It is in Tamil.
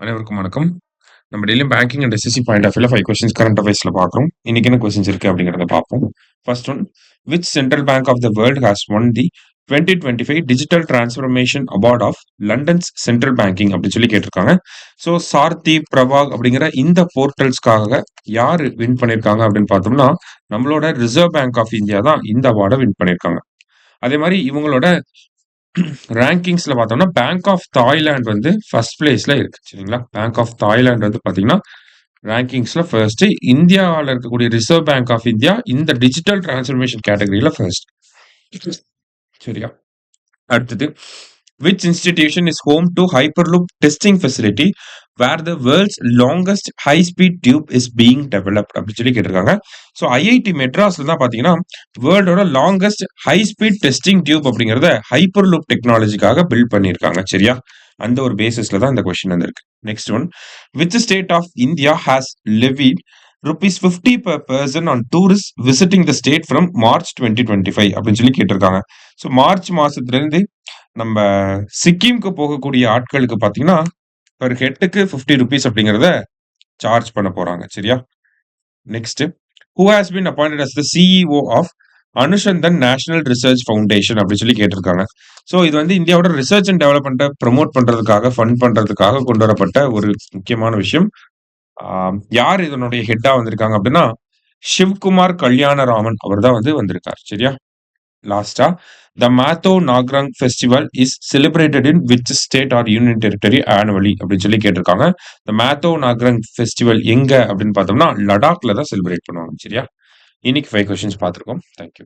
அனைவருக்கும் வணக்கம். நம்ம டெய்லியும் banking and SSC point of வியூல 5 கொஸ்டின்ஸ் கரண்ட் அஃபேர்ஸ்ல பார்க்குறோம். இன்னைக்கு என்ன கொஸ்டின்ஸ் இருக்கு அப்படிங்கிறத பார்ப்போம். First one, which central bank of the world has won the 2025 digital transformation award of London's central banking அப்படின்னு சொல்லி கேட்டிருக்காங்க. ஸோ சார்த்தி, பிரபாக் அப்படிங்கிற இந்த போர்ட்டல்ஸ்க்காக யார் வின் பண்ணியிருக்காங்க அப்படின்னு பார்த்தோம்னா, நம்மளோட ரிசர்வ் பேங்க் ஆஃப் இந்தியா தான் இந்த அவார்டை வின் பண்ணியிருக்காங்க. அதே மாதிரி இவங்களோட ரேங்கிங்ஸ்ல பார்த்தோம்னா பேங்க் ஆஃப் தாய்லாந்து வந்து ஃபர்ஸ்ட் பிளேஸ்ல இருக்கு. சரிங்களா? பேங்க் ஆஃப் தாய்லாந்து வந்து பார்த்தீங்கன்னா ரேங்கிங்ஸ்ல ஃபர்ஸ்ட். இந்தியாவில் இருக்கக்கூடிய ரிசர்வ் பேங்க் ஆஃப் இந்தியா இந்த டிஜிட்டல் டிரான்ஸ்ஃபர்மேஷன் கேட்டகரியில ஃபர்ஸ்ட். சரியா? அடுத்தது, which institution is home to Hyperloop testing facility where the world's longest high speed tube is being developed அப்படின்னு சொல்லி கேட்டிருக்காங்க. ஸோ ஐஐடி மெட்ராஸ்ல தான் பார்த்தீங்கன்னா வேர்ல்டோட longest high speed testing tube அப்படிங்கிறத ஹைப்பர்லூப் டெக்னாலஜிக்காக பில்ட் பண்ணியிருக்காங்க. சரியா? அந்த ஒரு பேசிஸ்ல தான் இந்த கொஸ்டின் வந்திருக்கு. Next one, which state of India has levied ₹50 per person on tourists visiting the state from March 2025 அப்படின்னு சொல்லி கேட்டிருக்காங்க. ஸோ மார்ச் மாசத்துல இருந்து நம்ம சிக்கிம்க்கு போகக்கூடிய ஆட்களுக்கு பாத்தீங்கன்னா per ஹெட்டுக்கு ₹50 அப்படிங்கிறத சார்ஜ் பண்ண போறாங்க. சரியா? Next, who has been appointed as the CEO of Anusandhan national research foundation அப்படின்னு சொல்லி கேட்டிருக்காங்க. ஸோ இது வந்து இந்தியாவோட ரிசர்ச் அண்ட் டெவலப்மெண்ட்டை ப்ரமோட் பண்றதுக்காக, ஃபண்ட் பண்றதுக்காக கொண்டு வரப்பட்ட ஒரு முக்கியமான விஷயம். யார் இதனுடைய ஹெட்டா வந்திருக்காங்க அப்படின்னா சிவ்குமார் கல்யாணராமன் அவர் தான் வந்து வந்திருக்கார். சரியா? லாஸ்டா, த மாத்தோ நாக்ரங் festival is celebrated in which state or union territory annually அப்படின்னு சொல்லி கேட்டிருக்காங்க. த மாத்தோ நாக்ரங் ஃபெஸ்டிவல் எங்க அப்படின்னு பார்த்தோம்னா லடாக்ல தான் செலிப்ரேட் பண்ணுவாங்க. சரியா? இன்னைக்கு 5 கொஸ்டின்ஸ் பார்த்துருக்கோம். தேங்க்யூ.